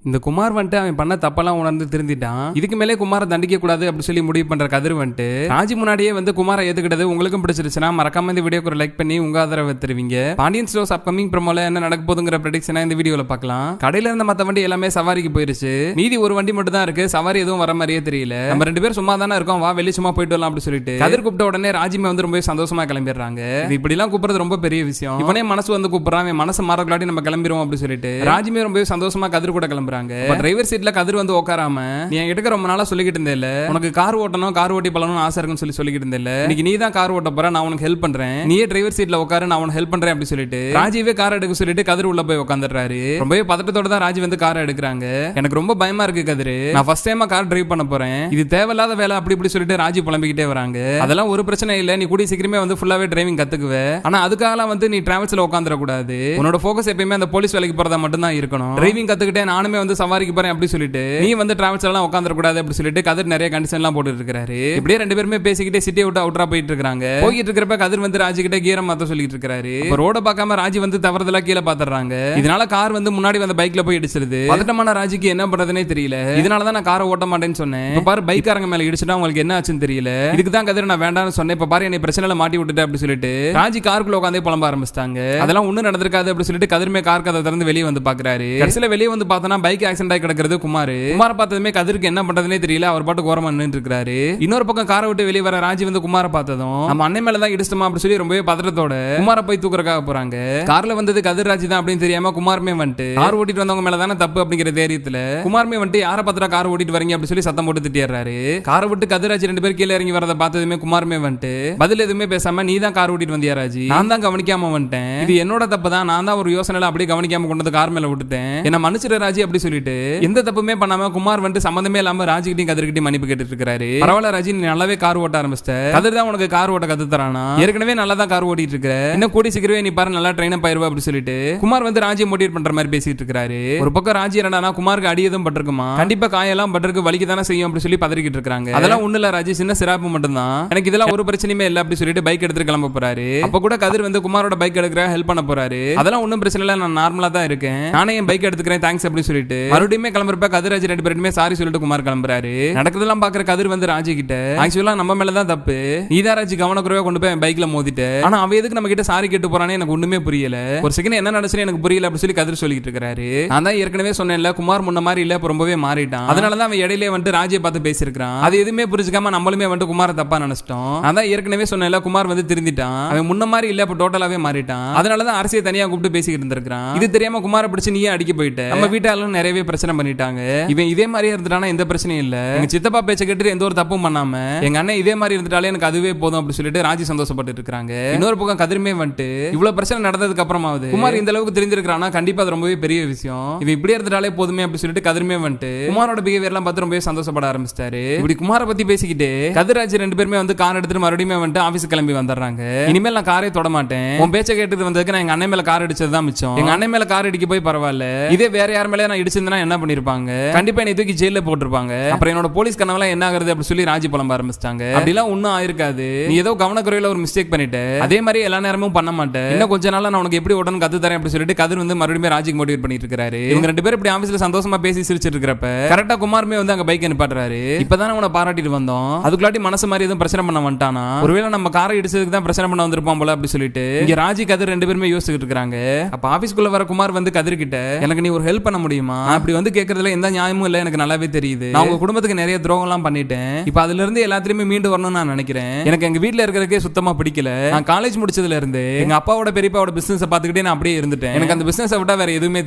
இந்த குமார் வந்துட்டு அவன் பண்ண தப்பெல்லாம் உணர்ந்து திருந்திட்டான். இதுக்கு மேலே குமாரை தண்டிக்க கூடாது அப்படி சொல்லி முடிவு பண்ற கதிர் வந்துட்டு ராஜி முன்னாடியே வந்து குமாரை ஏத்துக்கிட்டது. உங்களுக்கும் பிடிச்சிருச்சுன்னா மறக்காம இந்த வீடியோக்கு ஒரு லைக் பண்ணி உங்க ஆதரவை தருவீங்க. பாண்டியன் ஸ்டோர்ஸ் அப்கமிங் ப்ரோமோல என்ன நடக்க போதுங்கிற ப்ரெடிக்ஷனை இந்த வீடியோல பார்க்கலாம். கடையில இருந்த மத்த வண்டி எல்லாமே சவாரிக்கு போயிருச்சு. மீதி ஒரு வண்டி மட்டும் தான் இருக்கு. சவாரி எதுவும் வர மாதிரியே தெரியல. நம்ம ரெண்டு பேரும் சும்மா தானே இருக்கோம், வா வெளியே சும்மா போயிட்டு வரலாம் அப்படி சொல்லிட்டு கதிர் கூப்பிட்ட உடனே ராஜிமே வந்து ரொம்ப சந்தோஷமா கிளம்பிடுறாங்க. இப்படி எல்லாம் கூப்பிடுறது ரொம்ப பெரிய விஷயம். இவனே மனசு வந்து கூப்பிடுறான், மனசு மாறக்கலாட்டி நம்ம கிளம்பிடுவோம் அப்படி சொல்லிட்டு ராஜிமே ரொம்ப சந்தோஷமா கதிர் கூட கிளம்புறாங்க. டிரைவர் சீட்ல கதிர் வந்து உட்காராம, நீ என்கிட்ட ரொம்ப நாளா சொல்லிக்கிட்டு இருந்தேல, உனக்கு கார் ஓட்டணும் கார் ஓட்டி பழகணும் ஆசை இருக்குன்னு சொல்லிக்கிட்டு இருந்தேல, இன்னைக்கு நீ தான் கார் ஓட்ட போற, நான் உனக்கு ஹெல்ப் பண்றேன், நீயே டிரைவர் சீட்ல உட்காரு, நான் உனக்கு ஹெல்ப் பண்றேன் அப்படி சொல்லிட்டு ராஜிவே கார் எடுக்க சொல்லிட்டு கதிர் உள்ள போய் உட்காந்துறாரு. ரொம்பவே பதட்டத்தோட தான் ராஜி வந்து கார் எடுக்கிறாங்க. எனக்கு ரொம்ப பயமா இருக்கு கதிர், நான் ஃபர்ஸ்ட் டைமா கார் டிரைவ் பண்ண போறேன், இது தேவையில்லாத வேலை அப்படி இப்படி சொல்லிட்டு ராஜி புலம்பிக்கிட்டே வராங்க. அதெல்லாம் ஒரு பிரச்சனை இல்ல, நீ கூடிய சீக்கிரமே வந்து ஃபுல்லாவே டிரைவிங் கத்துக்குவே, ஆனா அதுக்காக வந்து நீ டிராவல்ஸ்ல உட்காந்துட கூடாது, உன்னோட போக்கஸ் எப்பயுமே அந்த போலீஸ் வேலைக்கு போறதா மட்டும் தான் இருக்கணும், டிரைவிங் கத்துக்கிட்டே நானுமே வந்து சவாரிக்கு போறேன் அப்படி சொல்லிட்டு நீ வந்து டிராவல்ஸ் எல்லாம் உட்கார்ந்துட கூடாது அப்படி சொல்லிட்டு கதிர் நிறைய கண்டிஷன் எல்லாம் போட்டு இருக்காரு. இப்படியே ரெண்டு பேருமே பேசிக்கிட்டே சிட்டியை விட்டு அவுட்டரா போயிட்டு இருக்காங்க. போயிட்டு இருக்கிறப்ப கதிர் வந்து ராஜி கிட்ட கீரம் மாத்த சொல்லிட்டு இருக்காரு. ரோட பார்க்காம ராஜி வந்து தவறுதலா கீழே பாத்துறாங்க. இதனால கார் வந்து முன்னாடி வந்த பைக்ல போய் இடிச்சிருது. பதட்டமான ராஜிக்கு என்ன பண்றதுனே தெரியல. இதனாலதான் நான் காரை ஓட்ட மாட்டேன்னு சொன்னேன். இப்ப பாரு பைக்காரங்க மேல இடிச்சுட்டா உங்களுக்கு என்ன ஆச்சுன்னு தெரியல. இதுக்கு தான் கதிர் நான் வேண்டாம்னு சொன்னேன். இப்ப பாரு என்னை பிரச்சனையில மாட்டி விட்டுட்டு அப்படி சொல்லிட்டு ராஜி காருக்குள்ள உட்காந்தே புலம்ப ஆரம்பிச்சிட்டாங்க. அதெல்லாம் ஒண்ணு நடந்திருக்காது அப்படி சொல்லிட்டு கதிர்மே கார் கதை திறந்து வெளியே வந்து பாக்குறாரு. கடைசியில வெளியே வந்து பார்த்தனா பைக் ஆக்சிடென்ட் ஆகி கிடக்கிறது குமார். குமாரை பார்த்ததுமே கதிருக்கு என்ன பண்றதுனே தெரியல. அவர் பாட்டு கோரமா நின்று இருக்காரு. இன்னொரு பக்கம் காரை விட்டு வெளியே வர ராஜி வந்து குமாரை பார்த்ததும் நம்ம அண்ணன் மேல தான் இடிச்சிட்டோமா அப்படி சொல்லி ரொம்பவே பதட்டத்தோட குமாரை போய் தூக்குறதுக்காக போறாங்க. கார்ல வந்தது கதிர் ராஜி தான் அப்படின்னு தெரியாம குமாருமே வந்துட்டு கார் ஓட்டிட்டு வந்தவங்க மேல தானே தப்பு அப்படிங்கிற தைரியத்துல குமாருமே வந்துட்டு யாரை பார்த்துட்டா கார் ஓட்டிட்டு வரீங்க அப்படி சொல்லி சத்தம் போட்டு திட்டிடுறாரு. காரை விட்டு கதிராஜி ரெண்டு பேரும் கீழே இறங்கி வரதை பார்த்ததுமே குமாருமே வந்துட்டு பதில் எதுவுமே பேசாம நீ தான் கார் ஓட்டிட்டு வந்தியா ராஜி, நான் தான் கவனிக்காம வந்துட்டேன், இது என்னோட தப்பு தான், நான் தான் ஒரு யோசனையில அப்படியே கவனிக்காம கொண்டு வந்து கார் மேல விட்டுட்டேன், என்ன மன்னிச்சிட ராஜி அப்படி சொல்லிட்டு எந்த தப்புமே பண்ணாம குமார் வந்துட்டு சம்பந்தமே இல்லாம ராஜிகிட்டையும் கதிர்கிட்டையும் மன்னிப்பு கேட்டுட்டு இருக்காரு. பரவாயில்ல ராஜி, நீ நல்லாவே கார் ஓட்ட ஆரம்பிச்சிட்ட, கதிர் தான் உனக்கு கார் ஓட்ட கத்து தரானா, ஏற்கனவே நல்லா தான் கார் ஓட்டிட்டு இருக்க, இன்னும் கூடி சீக்கிரமே நீ பாரு நல்லா ட்ரெயின் அப் ஆயிருவா அப்படி சொல்லிட்டு குமார் வந்து ராஜியை மோட்டிவேட் பண்ற மாதிரி பேசிட்டு இருக்காரு. ஒரு பக்கம் ராஜி என்னன்னா குமாருக்கு அடி எதுவும் பட்டிருக்குமா, கண்டிப்பா காயெல்லாம் பட்டிருக்கு, வலிக்கு தானே செய்யும் அப்படி சொல்லி பதறிக்கிட்டு இருக்காங்க. அதெல்லாம் ஒண்ணு இல்ல ராஜி, சின்ன சிராப்பு மட்டும் தான், எனக்கு இதெல்லாம் ஒரு பிரச்சனையுமே இல்ல அப்படி சொல்லிட்டு பைக் எடுத்து கிளம்ப போறாரு. அப்ப கூட கதிர் வந்து குமாரோட பைக் எடுக்கிற ஹெல்ப் பண்ண போறாரு. அதெல்லாம் ஒன்னும் பிரச்சனை இல்ல, நான் நார்மலா தான் இருக்கேன், நானே என் பைக் எடுத்துக்கிறேன் தேங்க்ஸ் அப்படி சொல்லிட்டு மறுபடியும் கிளம்புறப்ப கதிர் ராஜி ரெண்டு பேருமே சாரி சொல்லிட்டு குமார் கிளம்புறாரு. நடக்கிறதெல்லாம் பாக்குற கதிர் வந்து ராஜி கிட்ட ஆக்சுவலா நம்ம மேலதான் தப்பு, நீதான் ராஜி கவனக்குறைவா கொண்டு போய் பைக்ல மோதிட்டு, ஆனா அவ எதுக்கு நம்ம கிட்ட சாரி கேட்டு போறானே எனக்கு ஒண்ணுமே புரியல, ஒரு செகண்ட் என்ன நடந்துச்சு எனக்கு புரியல அப்படி சொல்லி கதிர் சொல்லிட்டு இருக்காரு. நான் தான் ஏற்கனவே சொன்னேன்ல குமார் முன்ன மாதிரி இல்ல, ரொம்பவே மாறிட்டான், அதனாலதான் அவன் இடையிலே வந்து ராஜியை பார்த்து பேசியிருக்கான், அது எதுவுமே புரிஞ்சுக்காம நம்மளுமே வந்து குமாரை தப்பா நினைச்சிட்டோம், அதான் ஏற்கனவே சொன்னேன்ல குமார் வந்து திருந்திட்டான், அவன் முன்ன மாதிரி இல்ல இப்ப டோட்டலாவே மாறிட்டான், அதனாலதான் அரசியை தனியா கூப்பிட்டு பேசிக்கிட்டு இருந்திருக்கான், இது தெரியாம குமாரை பிடிச்சு நீயே அடிக்க போயிட்ட, நம்ம வீட்டாலும் நிறையவே பிரச்சனை பண்ணிட்டாங்க, இவன் இதே மாதிரி இருந்துட்டானா எந்த பிரச்சனையும் இல்ல, எங்க சித்தப்பா பேச்ச கேட்டு எந்த ஒரு தப்பும் பண்ணாம எங்க அண்ணன் இதே மாதிரி இருந்துட்டாலே எனக்கு அதுவே போதும் அப்படி சொல்லிட்டு ராஜி சந்தோஷப்பட்டு இருக்காங்க. இன்னொரு பக்கம் கதிர்மே வந்துட்டு இவ்வளவு பிரச்சனை நடந்ததுக்கு அப்புறமாவது குமார் இந்த அளவுக்கு தெரிஞ்சிருக்கானா கண்டிப்பா அது ரொம்பவே பெரிய விஷயம், இவன் இப்படி இருந்துட்டாலே போதுமே அப்படி சொல்லிட்டு கதிர்மே வந்துட்டு குமாரோட பிஹேவியர் எல்லாம் பார்த்து ரொம்பவே சந்தோஷப்பட ஆரம்பிச்சிட்டாரு. இப்படி குமாரை பத்தி பேசிக்கிட்டு கதிராஜ் ரெண்டு பேருமே வந்து கார் எடுத்துட்டு மறுபடியும் வந்துட்டு ஆபீஸ் கிளம்பி வந்துடுறாங்க. இனிமேல் நான் காரே தொட மாட்டேன், உன் பேச்ச கேட்டது வந்ததுக்கு நான் எங்க அண்ணன் மேல கார் அடிச்சதுதான் மிச்சம், எங்க அண்ணன் மேல கார் அடிக்க போய் பரவாயில்ல, இதே வேற யார் மேல நான் இடிச்சிருந்தா என்ன பண்ணிருப்பாங்க, கண்டிப்பா என்னை தூக்கி ஜெயில போட்டிருப்பாங்க, அப்புறம் என்னோட போலீஸ் கனவெல்லாம் என்ன ஆகுறது அப்படி சொல்லி ராஜி புலம்ப ஆரம்பிச்சிட்டாங்க. அப்படிலாம் ஒன்னும் ஆயிருக்காது, நீ ஏதோ கவனக்குறையில ஒரு மிஸ்டேக் பண்ணிட்ட, அதே மாதிரி எல்லா நேரமும் பண்ண மாட்டேன், இன்னும் கொஞ்ச நாள் நான் உனக்கு எப்படி உடனே கத்து தரேன் அப்படி சொல்லிட்டு கதிர் வந்து மறுபடியும் ராஜிக்கு மோட்டிவேட் பண்ணிட்டு இருக்காரு. இவங்க ரெண்டு பேரும் இப்படி ஆபீஸ்ல சந்தோஷமா பேசி சிரிச்சிட்டு இருக்கிறப்ப கரெக்டா குமாருமே வந்து அங்க பைக் நிப்பாட்டுறாரு. இப்பதான் உன பாராட்டிட்டு வந்தோம், அதுக்குள்ளாட்டி மனசு மாதிரி எதுவும் பிரச்சனை பண்ண வந்துட்டானா, ஒருவேளை நம்ம காரை இடிச்சதுக்கு தான் பிரச்சனை பண்ண வந்திருப்போம் போல அப்படி சொல்லிட்டு இங்க ராஜி கதிர் ரெண்டு பேருமே யோசிச்சுட்டு இருக்காங்க. அப்ப ஆபீஸ்க்குள்ள வர குமார் வந்து கதிர் கிட்ட எனக்கு நீ ஒரு ஹெல்ப் பண்ண முடியுமா, அப்படி வந்து கேட்கறதுல எந்த நியாயமும் இல்ல, எனக்கு நல்லாவே தெரியுது, நான் உங்க குடும்பத்துக்கு நிறைய துரோகம் எல்லாம் பண்ணிட்டேன், இப்ப அதுல இருந்து எல்லாத்தையுமே மீண்டு வரணும்னு நான் நினைக்கிறேன், எனக்கு எங்க வீட்டுல இருக்கிறதுக்கே சுத்தமா பிடிக்கல, நான் காலேஜ் முடிச்சதுல இருந்து எங்க அப்பாவோட பெரியப்பாவோட பிசினஸ் பாத்துக்கிட்டே நான் அப்படியே இருந்துட்டேன், எனக்கு அந்த பிசினஸ் விட்டா வேற எதுவுமே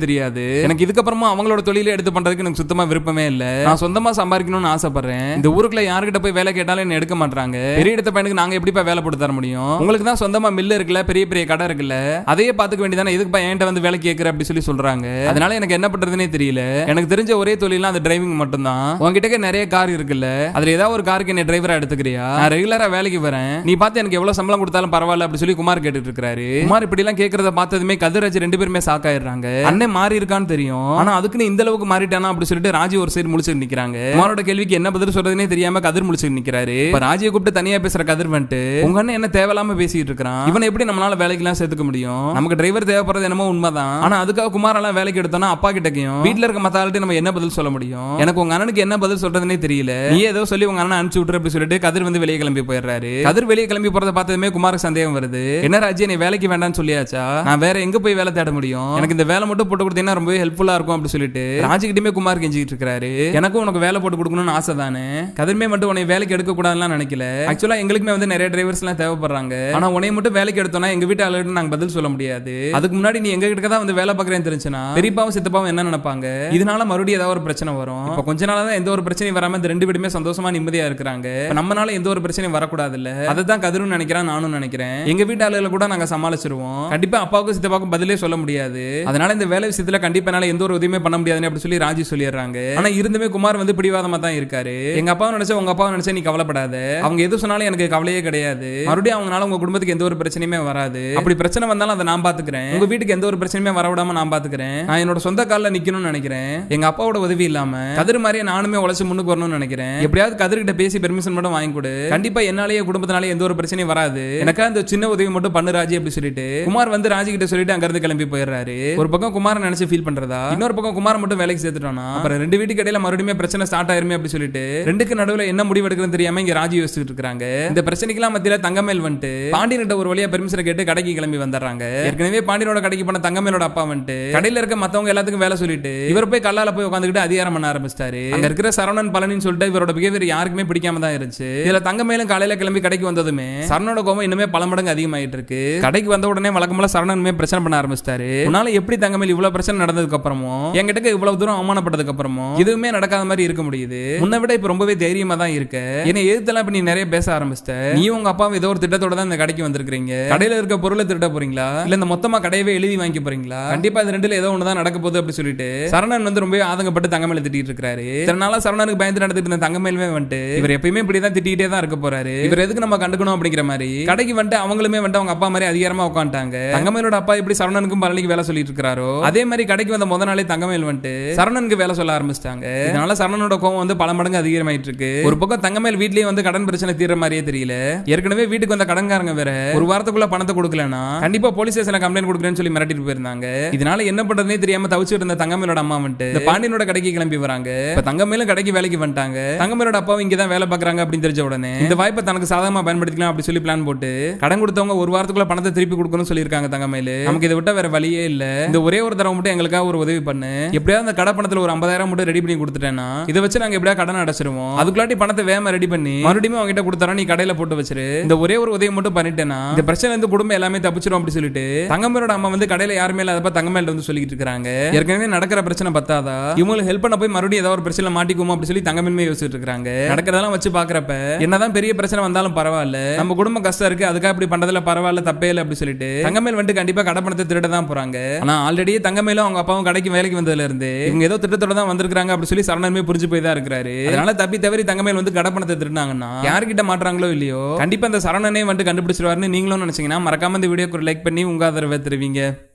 தெரியாது, எனக்கு இதுக்கப்புறமா அவங்களோட தொழிலை எடுத்து பண்றதுக்கு எனக்கு சுத்தமா விருப்பமே இல்ல, நான் சொந்தமா சம்பாதிக்கணும்னு ஆசைப்படுறேன், இந்த ஊருக்குள்ள யாருக்கிட்ட போய் வேலை கேட்டாலும் என்ன எடுக்க மாட்டாங்க, பெரிய இடத்த பையனுக்கு நாங்க எப்படிப்பா வேலை போட்டு தர முடியும், உங்களுக்கு தான் சொந்தமா மில்லு இருக்குல்ல, பெரிய பெரிய கடை இருக்குல்ல, அதையே பாத்துக்க வேண்டியதானே, எதுக்குப்பா என்கிட்ட வந்து வேலை கேட்கற அப்படி சொல்லி சொல்றாங்க, அதனால எனக்கு என்ன பண்றதுனே தெரியல, எனக்கு தெரிஞ்ச ஒரே தொழிலாம் அந்த டிரைவிங் மட்டும் தான், உங்ககிட்ட நிறைய கார் இருக்குல்ல, அதுல ஏதாவது ஒரு காருக்கு என்ன டிரைவரா எடுத்துக்கிறியா, நான் ரெகுலரா வேலைக்கு வரேன், நீ பார்த்து எனக்கு எவ்வளவு சம்பளம் கொடுத்தாலும் பரவாயில்ல அப்படி சொல்லி குமார் கேட்டுட்டு இருக்காரு. குமார் இப்படி எல்லாம் கேட்கறத பார்த்ததுமே கதிராஜ் ரெண்டு பேருமே ஷாக் ஆயிடுறாங்க. அண்ணன் மாறி இருக்கான்னு தெரியும், ஆனா அதுக்குன்னு இந்த அளவுக்கு மாறிட்டானா அப்படி சொல்லிட்டு ராஜி ஒரு சைடு முழிச்சு நிக்கிறாங்க. குமாரோட கேள்விக்கு என்ன பதில் சொல்றதுனே தெரியாம கதிர் முழிச்சு நிக்கிறாரு. இப்ப ராஜியை கூப்பிட்டு தனியா பேசுற கதிர் வந்துட்டு உங்க அண்ணன் என்ன தேவையில்லாம பேசிட்டு இருக்கான், இவனை எப்படி நம்மளால வேலைக்கு எல்லாம் சேர்த்துக்க முடியும், நமக்கு டிரைவர் தேவைப்படுறது என்னமோ உண்மைதான், ஆனா அதுக்காக குமாரெல்லாம் வேலைக்கு எடுத்தோம்னா அப்பா கிட்டக்கையும் வீட்டுல இருக்க மத்த ஆள்கிட்ட நம்ம என்ன பதில் சொல்ல முடியும்? எனக்கு உங்க அண்ணனுக்கு என்ன பதில் சொல்றதுன்னே தெரியல, நீ ஏதோ சொல்லி உங்க அண்ணன் அனுப்பிச்சு விட்டுரு அப்படி சொல்லிட்டு கதிர் வந்து வெளியே கிளம்பி போயிடுறாரு. கதிர் வெளியே கிளம்பி போறத பார்த்ததுமே குமாருக்கு சந்தேகம் வருது. என்ன ராஜி, நீ வேலைக்கு வேண்டாம்னு சொல்லியாச்சா? நான் வேற எங்க போய் வேலை தேட முடியும்? எனக்கு இந்த வேலை மட்டும் போட்டு கொடுத்தீங்கன்னா ரொம்பவே ஹெல்ப்ஃபுல்லா இருக்கும் அப்படி சொல்லிட்டு ராஜிக்கிட்டே குமார் கெஞ்சிட்டு இருக்காரு. எனக்கும் உனக்கு வேலை போட்டு கொடுக்கணும்னு ஆசை தானே, கதிர்மே மட்டும் உன்னை வேலைக்கு எடுக்க கூடாதுன்னு நினைக்கல. ஆக்சுவலா எங்களுக்குமே வந்து நிறைய டிரைவர்ஸ் எல்லாம் தேவைப்படுறாங்க. ஆனா உன்னை மட்டும் வேலைக்கு எடுத்தோம்னா எங்க வீட்டு ஆளுகிட்ட நாங்க பதில் சொல்ல முடியாது. அதுக்கு முன்னாடி நீ எங்க கிட்ட தான் வந்து வேலை பார்க்கறேன்னு தெரிஞ்சுனா பெரியப்பாவும் சித்தப்பாவும் என்ன நினைப்பாங்க? இதனால மறுபடியும் ஏதாவது ஒரு பிரச்சனை வரும். இப்ப கொஞ்ச நாளா தான் எந்த ஒரு பிரச்சனையும் வராம இந்த ரெண்டு பேருமே சந்தோஷமா நிம்மதியா இருக்காங்க. நம்மனால எந்த ஒரு பிரச்சனையும் வரக்கூடாது இல்ல, அதுதான் கதிரும் நினைக்கிறேன், நானும் நினைக்கிறேன். எங்க வீட்டு ஆளுகளை கூட நாங்க சமாளிச்சிருவோம். கண்டிப்பா அப்பாவுக்கும் சித்தப்பாவுக்கும் பதிலே சொல்ல முடியாது. அதனால இந்த வேலை விஷயத்துல கண்டிப்பா என்னால எந்த ஒரு உதவியுமே பண்ண முடியாதுன்னு அப்படி சொல்லி ராஜி சொல்லிடுறாங்க. ஆனா இருந்துமே குமார் வந்து பிடிவாதமா தான் இருக்காரு. எங்க அப்பாவை நினைச்சா உங்க அப்பாவை நினைச்சா நீ கவலைப்படாத, அவங்க எது சொன்னாலும் எனக்கு கவலையே கிடையாது. மறுபடியும் அவங்களால உங்க குடும்பத்துக்கு எந்த ஒரு பிரச்சனையுமே வராது. அப்படி பிரச்சனை வந்தாலும் அதை நான் பாத்துக்கிறேன். உங்க வீட்டுக்கு எந்த ஒரு பிரச்சனையுமே வரவிடாம நான் பாத்துக்கிறேன். நான் என்னோட சொந்த காலில் நிக்கணும்னு நினைக்கிறேன். எங்க அப்பாவோட உதவி இல்லாம கதிர் மாதிரியே நானுமே உழைச்சு முன்னுக்கு வரணும்னு நினைக்கிறேன். எப்படியாவது கதிர்கிட்ட பேசி பெர்மிஷன் மட்டும் வாங்கி கொடு. கண்டிப்பா என்னாலேயே குடும்பத்தினாலே எந்த ஒரு பிரச்சனையும் வராது. எனக்கா இந்த சின்ன உதவி மட்டும் பண்ணு ராஜி அப்படி சொல்லிட்டு குமார் வந்து ராஜி கிட்ட சொல்லிட்டு அங்க இருந்து கிளம்பி போயிடுறாரு. ஒரு பக்கம் குமார் நினைச்சு ஃபீல் பண்றதா, இன்னொரு பக்கம் குமார் மட்டும் வேலைக்கு சேர்த்துட்டானா அப்புறம் ரெண்டு வீட்டுக்கு இடையில மறுபடியும் பிரச்சனை ஸ்டார்ட் ஆயிருமே அப்படி சொல்லிட்டு ரெண்டுக்கு நடுவுல என்ன முடிவு எடுக்கிறதுன்னு தெரியாம இங்க ராஜி யோசிச்சுட்டு இருக்காங்க. இந்த பிரச்சனைக்கெல்லாம் மத்தியில தங்கமேல் வந்துட்டு பாண்டியன்கிட்ட ஒரு வழியா பெர்மிஷன் கேட்டு கடைக்கு கிளம்பி வந்துடுறாங்க. ஏற்கனவே பாண்டியனோட கடைக்கு போன தங்கமேலோட அப்பா வந்துட்டு கடையில இருக்க மத்தவங்க எல்லாத்துக்கும் வேலை சொல்லிட்டு இவர் போய் கல்லால போய் உட்காந்துக்கிட்டு அதிகாரம் பண்ண ஆரம்பிச்சிட்டாரு. அங்க இருக்கிற சரவணன் பழனின்னு சொல்லிட்டு இவரோட பிஹேவியர் யாருக்குமே பிடிக்காம தான் இருந்துச்சு. இதுல தங்கமேலும் காலையில கிளம்பி கடைக்கு வந்ததுமே சரணோட கோபம் இன்னுமே பல மடங்கு அதிகமாயிட்டு இருக்கு. கடைக்கு வந்த உடனே வழக்கம்போல சரவணனுமே பிரச்சனை பண்ண ஆரம்பிச்சிட்டாரு. உன்னால எப்படி தங்கமேல் இவ்வளவு பிரச்சனை நடந்ததுக்கு அப்புறமும் என்கிட்ட இவ்வளவு தூரம் அவமானப்பட்டதுக்கு அப்புறமும் இதுவுமே நடக்காத மாதிரி இருக்க முடியுது. முன்ன விட இப்ப ரொம்பவே தைரியமா தான் இருக்க. என்ன எதிர்த்தெல்லாம் இப்ப நீ நிறைய பேச ஆரம்பிச்சிட்ட. நீ உங்க அப்பாவும் ஏதோ ஒரு திட்டத்தோட தான் இந்த கடைக்கு வந்திருக்கீங்க. கடையில இருக்க பொருளை திருட போறீங்களா இல்ல இந்த மொத்தமா கடையவே எழுதி வாங்கி போறீங்களா? கண்டிப்பா இந்த ரெண்டுல ஏதோ ஒண்ணுதான் நடக்க போகுது அப்படி சொல்லிட்டு சரணன் வந்து ரொம்ப ஆதங்கப்பட்டு தங்கமேல திட்டிட்டு இருக்காரு. இதனால சரணனுக்கு பயந்து நடந்துட்டு இருந்த தங்கமேலுமே வந்துட்டு இவர் எப்பயுமே இப்படிதான் திட்டிகிட்டே தான் இருக்க போறாரு. இவர் எதுக்கு நம்ம கண்டுக்கணும் அப்படிங்கிற மாதிரி கடைக்கு வந்துட்டு அவங்களுமே வந்துட்டு அவங்க அப்பா மாதிரி அதிகாரமா உட்காந்துட்டாங்க. தங்கமேலோட அப்பா எப்படி சரணனுக்கும் பழனிக்கு வேலை சொல்லிட்டு இருக்காரோ அதே மாதிரி கடைக்கு வந்த முத நாளே தங்கமேல் வந்துட்டு சரணனுக்கு வேலை சொல்ல ஆரம்பிச்சிட்டாங்க. இதனால சரணனோட கோவம் வந்து பல மடங்கு அதிகமாயிட்டு இருக்கு. ஒரு பக்கம் தங்கமேல் வீட்லயே வந்து கடன் பிரச்சனை தீர்ற மாதிரியே தெரியல. ஏற்கனவே வீட்டுக்கு வந்த கடன்காரங்க வேற ஒரு வாரத்துக்குள்ள பணத்தை கொடுக்கலனா கண்டிப்பா போலீஸ் ஸ்டேஷன்ல கம்ப்ளைண்ட் கொடுக்குறேன்னு சொல்லி மிரட்டிட்டு போயிருந்தாங்க. இதனால என்ன பண்றதுனே தெரியாம தவிச்சிட்டு இருந்த தங்கமேலோட அம்மா வந்துட்டு இந்த பாண்டியனோட கடைக்கு கிளம்பி வராங்க. இப்ப தங்கமேலும் கடைக்கு வேலைக்கு வந்துட்டாங்க. தங்கமேலோட அப்பாவும் இங்க தான் வேலை பாக்குறாங்க அப்படின்னு தெரிஞ்ச உடனே இந்த வாய்ப்பை தனக்கு சாதகமா பயன்படுத்திக்கலாம் அப்படி சொல்லி பிளான் போட்டு கடன் கொடுத்தவங்க ஒரு வாரத்துக்குள்ள பணத்தை திருப்பி கொடுக்கணும்னு சொல்லியிருக்காங்க. தங்கமேலு நமக்கு இதை விட்டா வேற வழியே இல்ல, இந்த ஒரே ஒரு தடவை மட்டும் எங்களுக்காக ஒரு உதவி பண்ணு, எப்படியாவது அந்த கடை பணத்துல ஒரு 50,000 மட்டும் ரெடி பண்ணி கொடுத்துட்டேன்னா இதை வச்சு நாங்க எப்படியா கடன் அடைச்சிருவோம். அதுக்குள்ளாட்டி பணத்தை வேகமா ரெடி பண்ணி மறுபடியும் அவங்க கிட்ட கொடுத்தா நீ கடையில போட்டு வச்சிரு, இந்த ஒரே ஒரு உதவி மட்டும் பண்ணிட்டேன்னா இந்த பிரச்சனை வந்து குடும்பம் எல்லாமே தப்பிச்சிரும் அப்படி சொல்லிட்டு தங்கமேலோட அம்மா வந்து கடையில யாருமே இல்லாதப்ப தங்கமேல வந்து சொல்லிட்டு இருக்காங்க. ஏற்கனவே நடக்கிற பிரச்சனை பத்தாதா இவங்களுக்கு ஹெல்ப் பண்ண போய் மறுபடியும் ஏதாவது ஒரு பிரச்சனை மாட்டிக்குமோ அப்படி சொல்லி தங்கமேலுமே யோசிச்சுட்டு இருக்காங்க. நடக்கிறதெல்லாம் வச்சு பாக்குறப்ப என்னதான் பெரிய பிரச்சனை வந்தாலும் பரவாயில்ல, நம்ம குடும்பம் கஷ்டம் இருக்கு அதுக்காக இப்படி பண்றதுல பரவாயில்ல தப்பே இல்லை அப்படி சொல்லிட்டு தங்கமேல் வந்து கண்டிப்பா கடை பணத்தை திருட தான் போறாங்க. ஆனா ஆல்ரெடி தங்கமேலும் அவங்க அப்பாவும் கடைக்கு வேலைக்கு வந்ததுல இருந்து இவங்க ஏதோ திட்டத்தோட தான் வந்திருக்காங்க அப்படி சொல்லி சரணனுமே புரிஞ்சு போய் தான் இருக்காரு. அதனால தப்பி தவறி தங்கமேல் வந்து கடை பணத்தை திருடினாங்கன்னா யார்கிட்ட மாட்டுறாங்களோ இல்லையோ கண்டிப்பா அந்த சரணனே வந்து கண்டுபிடிச்சிருவாருன்னு நீங்களும் நினைச்சீங்கன்னா மறக்காம இந்த வீடியோக்கு லைக் பண்ணி உங்க ஆதரவை தருவீங்க.